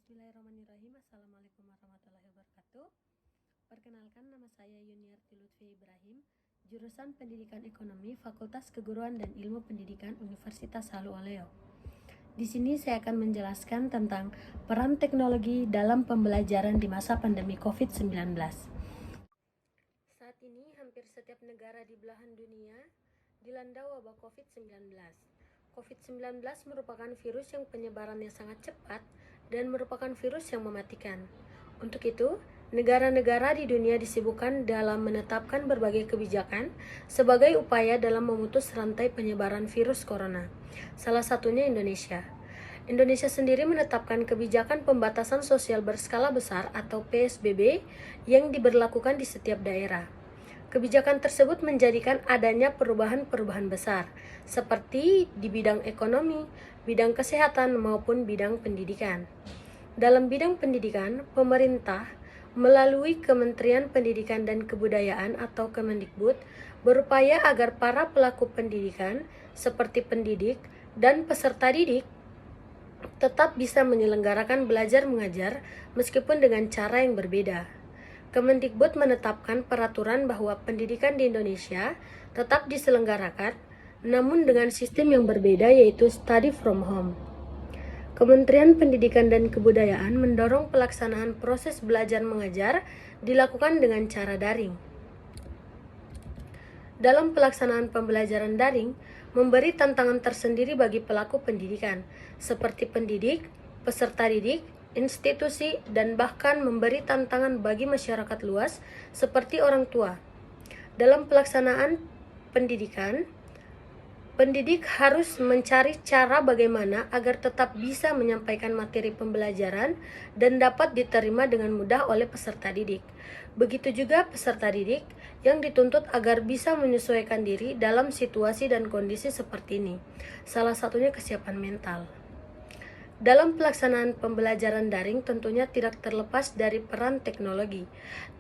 Bismillahirrahmanirrahim. Assalamualaikum warahmatullahi wabarakatuh. Perkenalkan, nama saya Yuniarti Lutfi Ibrahim, jurusan Pendidikan Ekonomi, Fakultas Keguruan dan Ilmu Pendidikan Universitas Halu Oleo. Di sini saya akan menjelaskan tentang peran teknologi dalam pembelajaran di masa pandemi COVID-19. Saat ini, hampir setiap negara di belahan dunia dilanda wabah COVID-19. COVID-19 merupakan virus yang penyebarannya sangat cepat dan merupakan virus yang mematikan. Untuk itu, negara-negara di dunia disibukkan dalam menetapkan berbagai kebijakan sebagai upaya dalam memutus rantai penyebaran virus corona. Salah satunya Indonesia. Indonesia sendiri menetapkan kebijakan pembatasan sosial berskala besar atau PSBB yang diberlakukan di setiap daerah. Kebijakan tersebut menjadikan adanya perubahan-perubahan besar, seperti di bidang ekonomi, bidang kesehatan, maupun bidang pendidikan. Dalam bidang pendidikan, pemerintah melalui Kementerian Pendidikan dan Kebudayaan atau Kemendikbud berupaya agar para pelaku pendidikan, seperti pendidik dan peserta didik, tetap bisa menyelenggarakan belajar mengajar meskipun dengan cara yang berbeda. Kemendikbud menetapkan peraturan bahwa pendidikan di Indonesia tetap diselenggarakan, namun dengan sistem yang berbeda, yaitu study from home. Kementerian Pendidikan dan Kebudayaan mendorong pelaksanaan proses belajar mengajar dilakukan dengan cara daring. Dalam pelaksanaan pembelajaran daring, memberi tantangan tersendiri bagi pelaku pendidikan, seperti pendidik, peserta didik, institusi, dan bahkan memberi tantangan bagi masyarakat luas seperti orang tua. Dalam pelaksanaan pendidikan, pendidik harus mencari cara bagaimana agar tetap bisa menyampaikan materi pembelajaran dan dapat diterima dengan mudah oleh peserta didik. Begitu juga peserta didik yang dituntut agar bisa menyesuaikan diri dalam situasi dan kondisi seperti ini. Salah satunya kesiapan mental. Dalam pelaksanaan pembelajaran daring tentunya tidak terlepas dari peran teknologi.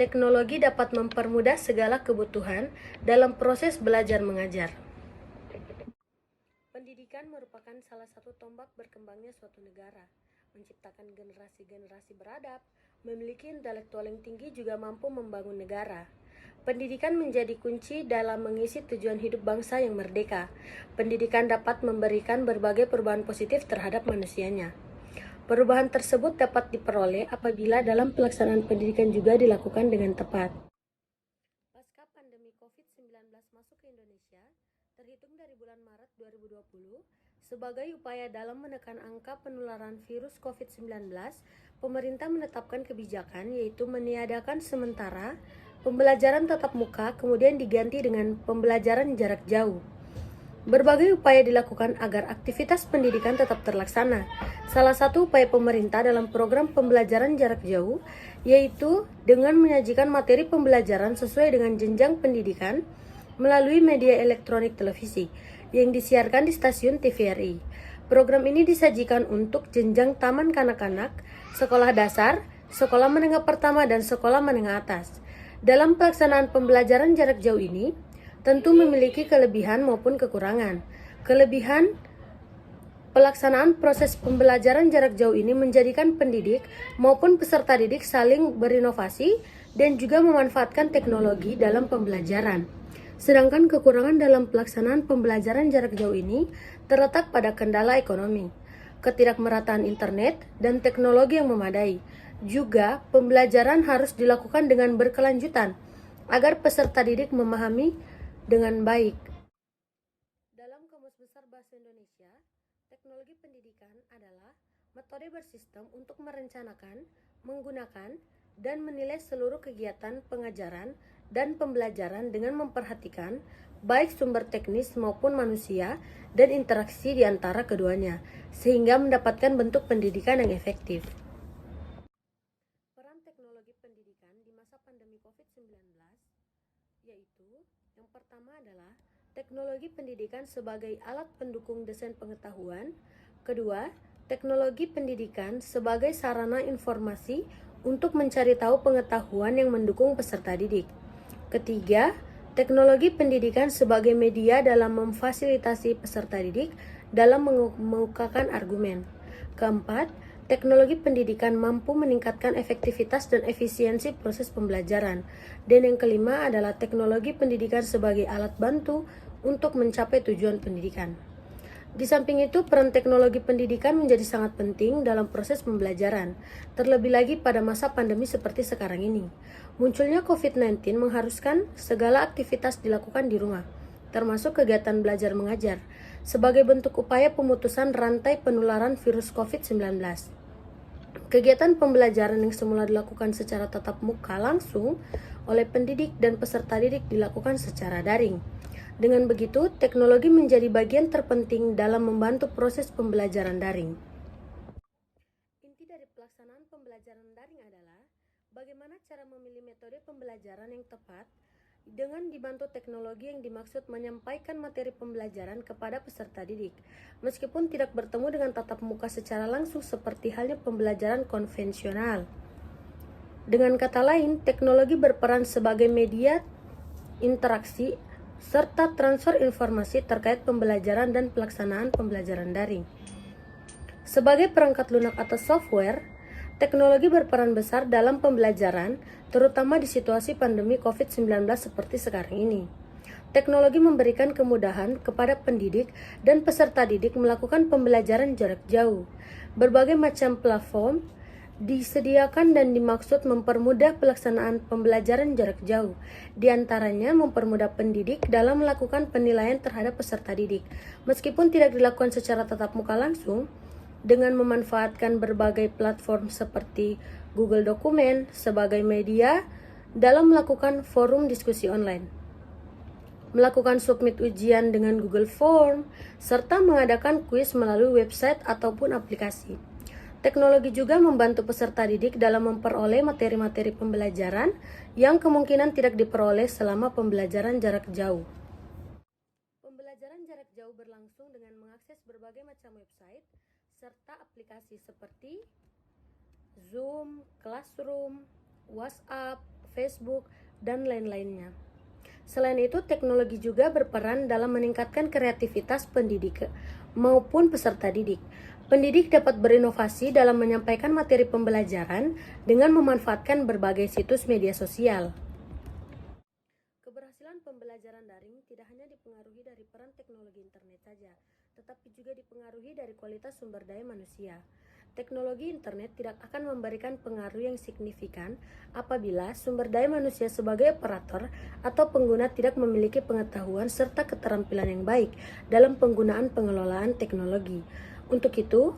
Teknologi dapat mempermudah segala kebutuhan dalam proses belajar mengajar. Pendidikan merupakan salah satu tombak berkembangnya suatu negara. Menciptakan generasi-generasi beradab, memiliki intelektual yang tinggi juga mampu membangun negara. Pendidikan menjadi kunci dalam mengisi tujuan hidup bangsa yang merdeka. Pendidikan dapat memberikan berbagai perubahan positif terhadap manusianya. Perubahan tersebut dapat diperoleh apabila dalam pelaksanaan pendidikan juga dilakukan dengan tepat. Pasca pandemi COVID-19 masuk ke Indonesia, terhitung dari bulan Maret 2020, sebagai upaya dalam menekan angka penularan virus COVID-19, pemerintah menetapkan kebijakan yaitu meniadakan sementara pembelajaran tatap muka kemudian diganti dengan pembelajaran jarak jauh. Berbagai upaya dilakukan agar aktivitas pendidikan tetap terlaksana. Salah satu upaya pemerintah dalam program pembelajaran jarak jauh yaitu dengan menyajikan materi pembelajaran sesuai dengan jenjang pendidikan melalui media elektronik televisi yang disiarkan di stasiun TVRI. Program ini disajikan untuk jenjang taman kanak-kanak, sekolah dasar, sekolah menengah pertama, dan sekolah menengah atas. Dalam pelaksanaan pembelajaran jarak jauh ini, tentu memiliki kelebihan maupun kekurangan. Kelebihan pelaksanaan proses pembelajaran jarak jauh ini menjadikan pendidik maupun peserta didik saling berinovasi dan juga memanfaatkan teknologi dalam pembelajaran. Sedangkan kekurangan dalam pelaksanaan pembelajaran jarak jauh ini terletak pada kendala ekonomi, ketidakmerataan internet, dan teknologi yang memadai. Juga, pembelajaran harus dilakukan dengan berkelanjutan agar peserta didik memahami dengan baik. Dalam Kamus Besar Bahasa Indonesia, teknologi pendidikan adalah metode bersistem untuk merencanakan, menggunakan, dan menilai seluruh kegiatan pengajaran dan pembelajaran dengan memperhatikan baik sumber teknis maupun manusia dan interaksi di antara keduanya, sehingga mendapatkan bentuk pendidikan yang efektif. Peran teknologi pendidikan di masa pandemi COVID-19 yaitu yang pertama adalah teknologi pendidikan sebagai alat pendukung desain pengetahuan. Kedua, teknologi pendidikan sebagai sarana informasi untuk mencari tahu pengetahuan yang mendukung peserta didik. Ketiga, teknologi pendidikan sebagai media dalam memfasilitasi peserta didik dalam mengemukakan argumen. Keempat, Teknologi pendidikan mampu meningkatkan efektivitas dan efisiensi proses pembelajaran. Dan yang kelima adalah teknologi pendidikan sebagai alat bantu untuk mencapai tujuan pendidikan. Di samping itu, peran teknologi pendidikan menjadi sangat penting dalam proses pembelajaran, terlebih lagi pada masa pandemi seperti sekarang ini. Munculnya COVID-19 mengharuskan segala aktivitas dilakukan di rumah, termasuk kegiatan belajar mengajar, sebagai bentuk upaya pemutusan rantai penularan virus COVID-19. Kegiatan pembelajaran yang semula dilakukan secara tatap muka langsung oleh pendidik dan peserta didik dilakukan secara daring. Dengan begitu, teknologi menjadi bagian terpenting dalam membantu proses pembelajaran daring. Inti dari pelaksanaan pembelajaran daring adalah bagaimana cara memilih metode pembelajaran yang tepat dengan dibantu teknologi yang dimaksud menyampaikan materi pembelajaran kepada peserta didik, meskipun tidak bertemu dengan tatap muka secara langsung seperti halnya pembelajaran konvensional. Dengan kata lain, teknologi berperan sebagai media interaksi serta transfer informasi terkait pembelajaran dan pelaksanaan pembelajaran daring. Sebagai perangkat lunak atau software, teknologi berperan besar dalam pembelajaran, terutama di situasi pandemi COVID-19 seperti sekarang ini. Teknologi memberikan kemudahan kepada pendidik dan peserta didik melakukan pembelajaran jarak jauh. Berbagai macam platform disediakan dan dimaksud mempermudah pelaksanaan pembelajaran jarak jauh. Di antaranya mempermudah pendidik dalam melakukan penilaian terhadap peserta didik, meskipun tidak dilakukan secara tatap muka langsung, dengan memanfaatkan berbagai platform seperti Google Dokumen sebagai media dalam melakukan forum diskusi online, melakukan submit ujian dengan Google Form, serta mengadakan kuis melalui website ataupun aplikasi. Teknologi juga membantu peserta didik dalam memperoleh materi-materi pembelajaran yang kemungkinan tidak diperoleh selama pembelajaran jarak jauh. Pembelajaran jarak jauh berlangsung dengan mengakses berbagai macam website serta aplikasi seperti Zoom, Classroom, WhatsApp, Facebook, dan lain-lainnya. Selain itu, teknologi juga berperan dalam meningkatkan kreativitas pendidik maupun peserta didik. Pendidik dapat berinovasi dalam menyampaikan materi pembelajaran dengan memanfaatkan berbagai situs media sosial. Keberhasilan pembelajaran daring tidak hanya dipengaruhi dari peran teknologi internet saja, tetapi juga dipengaruhi dari kualitas sumber daya manusia. Teknologi internet tidak akan memberikan pengaruh yang signifikan apabila sumber daya manusia sebagai operator atau pengguna tidak memiliki pengetahuan serta keterampilan yang baik dalam penggunaan pengelolaan teknologi. Untuk itu,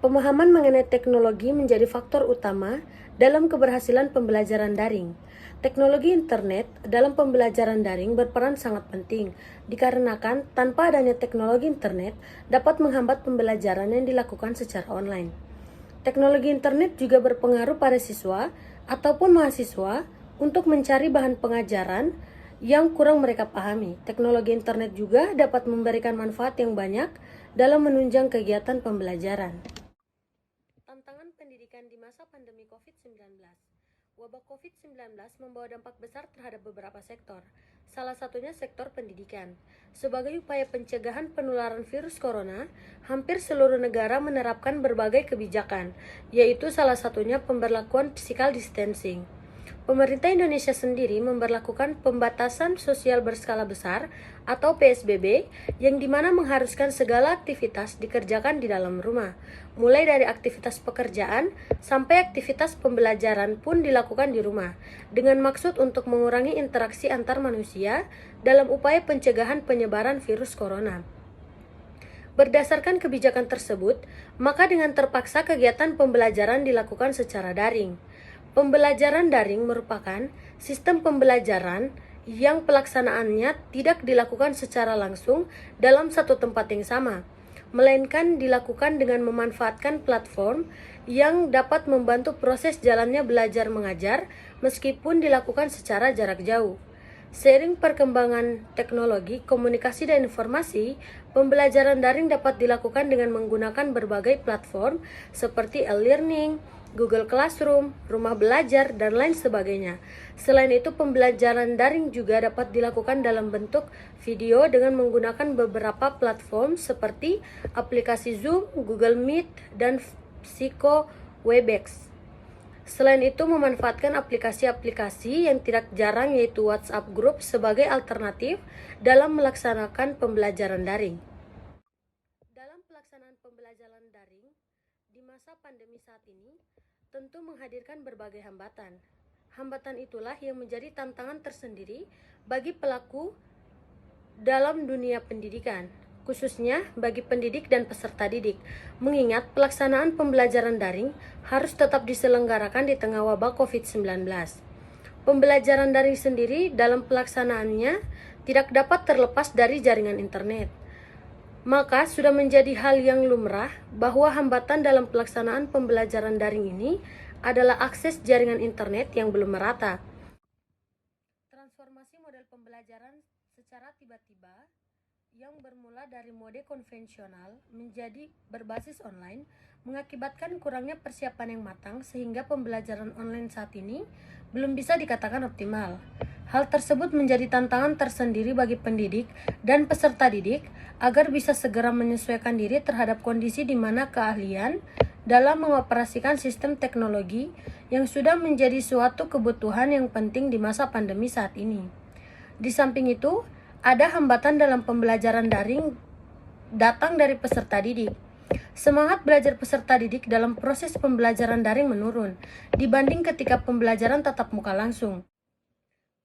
pemahaman mengenai teknologi menjadi faktor utama dalam keberhasilan pembelajaran daring. Teknologi internet dalam pembelajaran daring berperan sangat penting, dikarenakan tanpa adanya teknologi internet dapat menghambat pembelajaran yang dilakukan secara online. Teknologi internet juga berpengaruh pada siswa ataupun mahasiswa untuk mencari bahan pengajaran yang kurang mereka pahami. Teknologi internet juga dapat memberikan manfaat yang banyak dalam menunjang kegiatan pembelajaran. Tantangan pendidikan di masa pandemi COVID-19. Wabah COVID-19 membawa dampak besar terhadap beberapa sektor, salah satunya sektor pendidikan. Sebagai upaya pencegahan penularan virus corona, hampir seluruh negara menerapkan berbagai kebijakan, yaitu salah satunya pemberlakuan physical distancing. Pemerintah Indonesia sendiri memberlakukan pembatasan sosial berskala besar atau PSBB yang dimana mengharuskan segala aktivitas dikerjakan di dalam rumah, mulai dari aktivitas pekerjaan sampai aktivitas pembelajaran pun dilakukan di rumah, dengan maksud untuk mengurangi interaksi antar manusia dalam upaya pencegahan penyebaran virus corona. Berdasarkan kebijakan tersebut, maka dengan terpaksa kegiatan pembelajaran dilakukan secara daring. Pembelajaran daring merupakan sistem pembelajaran yang pelaksanaannya tidak dilakukan secara langsung dalam satu tempat yang sama, melainkan dilakukan dengan memanfaatkan platform yang dapat membantu proses jalannya belajar mengajar meskipun dilakukan secara jarak jauh. Seiring perkembangan teknologi, komunikasi dan informasi, pembelajaran daring dapat dilakukan dengan menggunakan berbagai platform seperti e-learning, Google Classroom, rumah belajar, dan lain sebagainya. Selain itu, pembelajaran daring juga dapat dilakukan dalam bentuk video dengan menggunakan beberapa platform seperti aplikasi Zoom, Google Meet, dan Psycho Webex. Selain itu, memanfaatkan aplikasi-aplikasi yang tidak jarang yaitu WhatsApp Group sebagai alternatif dalam melaksanakan pembelajaran daring. Dalam pelaksanaan pembelajaran daring di masa pandemi saat ini, tentu menghadirkan berbagai hambatan. Hambatan itulah yang menjadi tantangan tersendiri bagi pelaku dalam dunia pendidikan, khususnya bagi pendidik dan peserta didik, mengingat pelaksanaan pembelajaran daring harus tetap diselenggarakan di tengah wabah COVID-19. Pembelajaran daring sendiri dalam pelaksanaannya tidak dapat terlepas dari jaringan internet. Maka sudah menjadi hal yang lumrah bahwa hambatan dalam pelaksanaan pembelajaran daring ini adalah akses jaringan internet yang belum merata. Transformasi model pembelajaran secara tiba-tiba yang bermula dari mode konvensional menjadi berbasis online mengakibatkan kurangnya persiapan yang matang sehingga pembelajaran online saat ini belum bisa dikatakan optimal. Hal tersebut menjadi tantangan tersendiri bagi pendidik dan peserta didik agar bisa segera menyesuaikan diri terhadap kondisi di mana keahlian dalam mengoperasikan sistem teknologi yang sudah menjadi suatu kebutuhan yang penting di masa pandemi saat ini. Di samping itu, ada hambatan dalam pembelajaran daring datang dari peserta didik. Semangat belajar peserta didik dalam proses pembelajaran daring menurun dibanding ketika pembelajaran tatap muka langsung.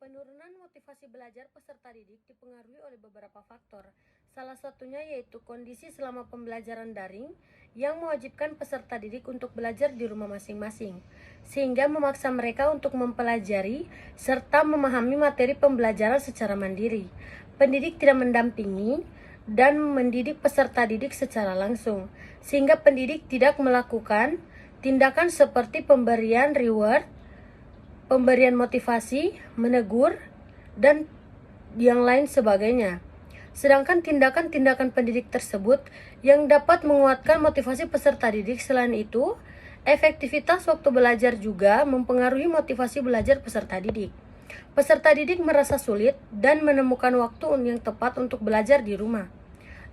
Penurunan motivasi belajar peserta didik dipengaruhi oleh beberapa faktor. Salah satunya yaitu kondisi selama pembelajaran daring yang mewajibkan peserta didik untuk belajar di rumah masing-masing, sehingga memaksa mereka untuk mempelajari serta memahami materi pembelajaran secara mandiri. Pendidik tidak mendampingi dan mendidik peserta didik secara langsung, sehingga pendidik tidak melakukan tindakan seperti pemberian reward, pemberian motivasi, menegur, dan yang lain sebagainya. Sedangkan tindakan-tindakan pendidik tersebut yang dapat menguatkan motivasi peserta didik. Selain itu, efektivitas waktu belajar juga mempengaruhi motivasi belajar peserta didik. Peserta didik merasa sulit dan menemukan waktu yang tepat untuk belajar di rumah.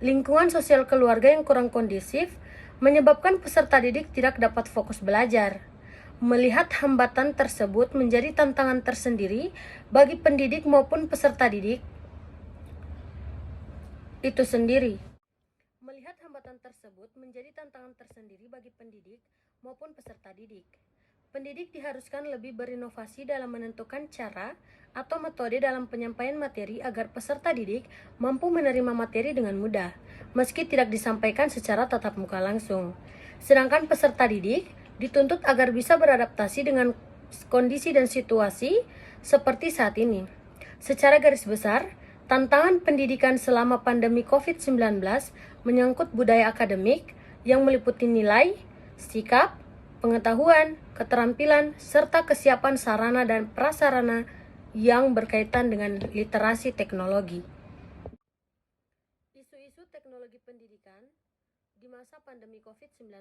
Lingkungan sosial keluarga yang kurang kondusif menyebabkan peserta didik tidak dapat fokus belajar. Melihat hambatan tersebut menjadi tantangan tersendiri bagi pendidik maupun peserta didik itu sendiri. Melihat hambatan tersebut menjadi tantangan tersendiri bagi pendidik maupun peserta didik. Pendidik diharuskan lebih berinovasi dalam menentukan cara atau metode dalam penyampaian materi agar peserta didik mampu menerima materi dengan mudah, meski tidak disampaikan secara tatap muka langsung. Sedangkan peserta didik dituntut agar bisa beradaptasi dengan kondisi dan situasi seperti saat ini. Secara garis besar, tantangan pendidikan selama pandemi COVID-19 menyangkut budaya akademik yang meliputi nilai, sikap, pengetahuan, keterampilan, serta kesiapan sarana dan prasarana yang berkaitan dengan literasi teknologi. Isu-isu teknologi pendidikan di masa pandemi COVID-19.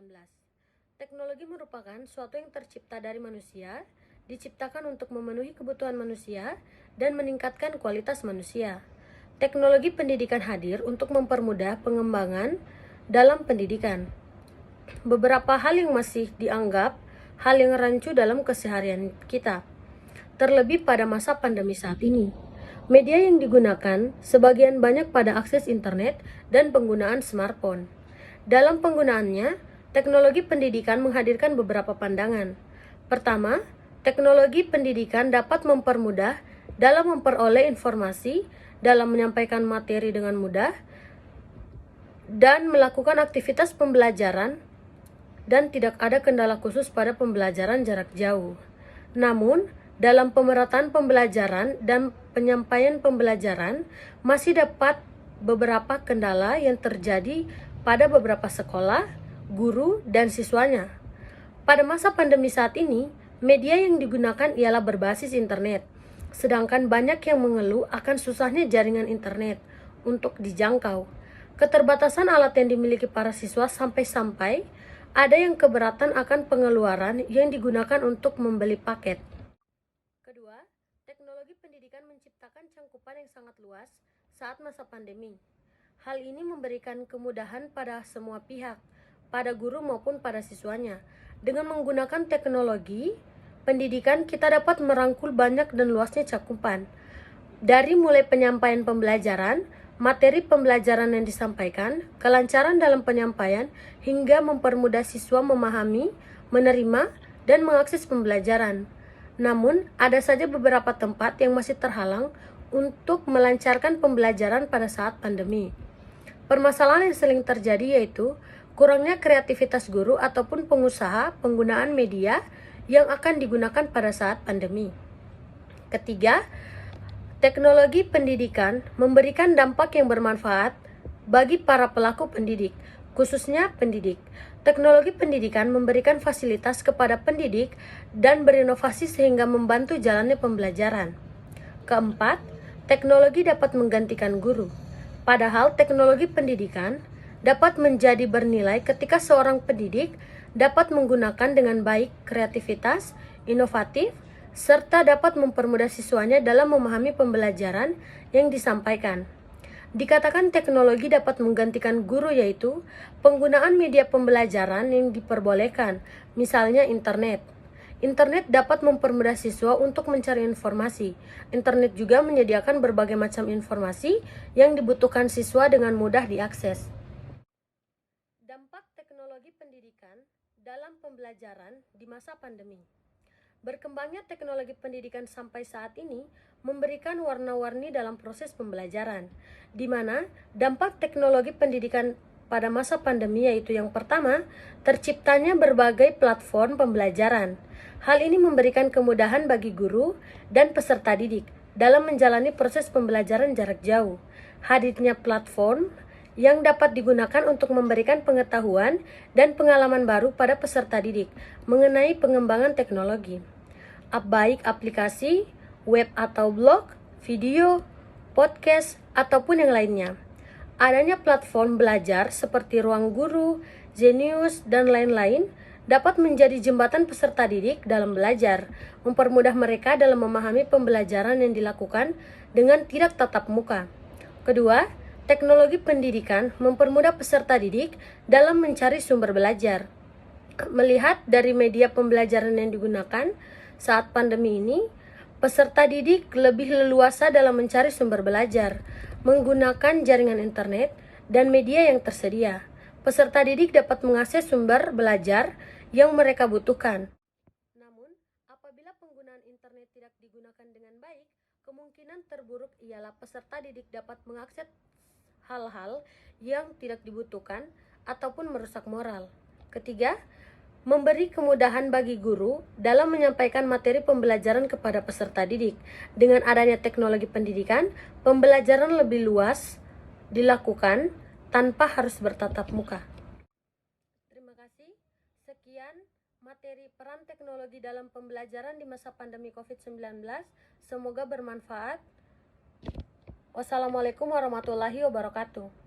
Teknologi merupakan suatu yang tercipta dari manusia, diciptakan untuk memenuhi kebutuhan manusia, dan meningkatkan kualitas manusia. Teknologi pendidikan hadir untuk mempermudah pengembangan dalam pendidikan. Beberapa hal yang masih dianggap hal yang rancu dalam keseharian kita, terlebih pada masa pandemi saat ini. Media yang digunakan sebagian banyak pada akses internet dan penggunaan smartphone. Dalam penggunaannya, teknologi pendidikan menghadirkan beberapa pandangan. Pertama, teknologi pendidikan dapat mempermudah dalam memperoleh informasi, dalam menyampaikan materi dengan mudah, dan melakukan aktivitas pembelajaran, dan tidak ada kendala khusus pada pembelajaran jarak jauh. Namun, dalam pemerataan pembelajaran dan penyampaian pembelajaran, masih dapat beberapa kendala yang terjadi pada beberapa sekolah, guru, dan siswanya. Pada masa pandemi saat ini, media yang digunakan ialah berbasis internet. Sedangkan banyak yang mengeluh akan susahnya jaringan internet untuk dijangkau. Keterbatasan alat yang dimiliki para siswa sampai-sampai ada yang keberatan akan pengeluaran yang digunakan untuk membeli paket. Kedua, teknologi pendidikan menciptakan cangkupan yang sangat luas saat masa pandemi. Hal ini memberikan kemudahan pada semua pihak, pada guru maupun pada siswanya. Dengan menggunakan teknologi pendidikan, kita dapat merangkul banyak dan luasnya cakupan. Dari mulai penyampaian pembelajaran, materi pembelajaran yang disampaikan, kelancaran dalam penyampaian, hingga mempermudah siswa memahami, menerima, dan mengakses pembelajaran. Namun, ada saja beberapa tempat yang masih terhalang untuk melancarkan pembelajaran pada saat pandemi. Permasalahan yang sering terjadi yaitu kurangnya kreativitas guru ataupun pengusaha penggunaan media yang akan digunakan pada saat pandemi. Ketiga, teknologi pendidikan memberikan dampak yang bermanfaat bagi para pelaku pendidik, khususnya pendidik. Teknologi pendidikan memberikan fasilitas kepada pendidik dan berinovasi sehingga membantu jalannya pembelajaran. Keempat, teknologi dapat menggantikan guru. Padahal teknologi pendidikan dapat menjadi bernilai ketika seorang pendidik dapat menggunakan dengan baik kreativitas, inovatif, serta dapat mempermudah siswanya dalam memahami pembelajaran yang disampaikan. Dikatakan teknologi dapat menggantikan guru yaitu penggunaan media pembelajaran yang diperbolehkan, misalnya internet. Internet dapat mempermudah siswa untuk mencari informasi. Internet juga menyediakan berbagai macam informasi yang dibutuhkan siswa dengan mudah diakses. Dampak teknologi pendidikan dalam pembelajaran di masa pandemi. Berkembangnya teknologi pendidikan sampai saat ini memberikan warna-warni dalam proses pembelajaran, di mana dampak teknologi pendidikan pada masa pandemi yaitu yang pertama, terciptanya berbagai platform pembelajaran. Hal ini memberikan kemudahan bagi guru dan peserta didik dalam menjalani proses pembelajaran jarak jauh. Hadirnya platform yang dapat digunakan untuk memberikan pengetahuan dan pengalaman baru pada peserta didik mengenai pengembangan teknologi. Baik aplikasi, web atau blog, video, podcast, ataupun yang lainnya. Adanya platform belajar seperti Ruang Guru, Zenius, dan lain-lain dapat menjadi jembatan peserta didik dalam belajar, mempermudah mereka dalam memahami pembelajaran yang dilakukan dengan tidak tatap muka. Kedua, teknologi pendidikan mempermudah peserta didik dalam mencari sumber belajar. Melihat dari media pembelajaran yang digunakan saat pandemi ini, peserta didik lebih leluasa dalam mencari sumber belajar, menggunakan jaringan internet dan media yang tersedia. Peserta didik dapat mengakses sumber belajar yang mereka butuhkan. Namun, apabila penggunaan internet tidak digunakan dengan baik, kemungkinan terburuk ialah peserta didik dapat mengakses hal-hal yang tidak dibutuhkan ataupun merusak moral. Ketiga, memberi kemudahan bagi guru dalam menyampaikan materi pembelajaran kepada peserta didik. Dengan adanya teknologi pendidikan, pembelajaran lebih luas dilakukan tanpa harus bertatap muka. Terima kasih. Sekian materi peran teknologi dalam pembelajaran di masa pandemi COVID-19. Semoga bermanfaat. Wassalamualaikum warahmatullahi wabarakatuh.